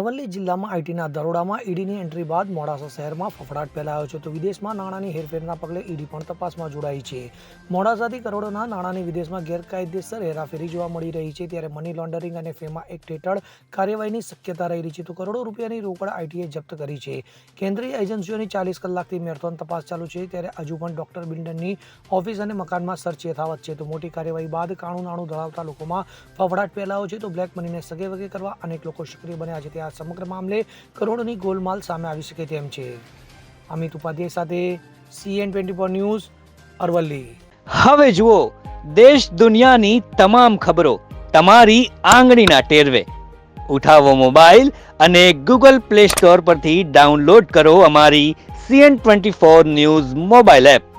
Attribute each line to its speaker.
Speaker 1: અરવલ્લી જિલ્લામાં આઈટીના દરોડામાં ઈડીની એન્ટ્રી બાદ મોડાસા શહેરમાં ફફડાટ ફેલાયો છે તો વિદેશમાં નાણાંની હેરફેરના પગલે ઈડી પણ તપાસમાં જોડાઈ છે। મોડાસાથી કરોડોના નાણાંની વિદેશમાં ગેરકાયદેસર હેરાફેરી જોવા મળી રહી છે ત્યારે મની લોન્ડરિંગ અને ફેમા એક્ટ હેઠળ કાર્યવાહીની શક્યતા રહી રહી છે તો કરોડો રૂપિયાની રોકડ આઈટીએ જપ્ત કરી છે। કેન્દ્રીય એજન્સીઓની 40 કલાકથી મેરેથોન તપાસ ચાલુ છે ત્યારે હજુ પણ ડોક્ટર બિલ્ડરની ઓફિસ અને મકાનમાં સર્ચ યથાવત છે તો મોટી કાર્યવાહી બાદ કાણું નાણું ધરાવતા લોકોમાં ફફડાટ ફેલાયો છે તો બ્લેક મનીને સગે વગે કરવા અનેક લોકો સક્રિય બન્યા છે। આ સમગ્ર મામલે કરોડોની ગોલમાલ સામે આવી શકે તેમ છે। અમિત ઉપાધ્યાય સાથે CN24 ન્યૂઝ અરવલ્લી।
Speaker 2: હવે જુઓ દેશ દુનિયાની તમામ ખબરો તમારી આંગળીના ટેરવે। ઉઠાવો મોબાઈલ અને ગૂગલ પ્લે સ્ટોર પરથી ડાઉનલોડ કરો અમારી CN24 ન્યૂઝ મોબાઈલ એપ।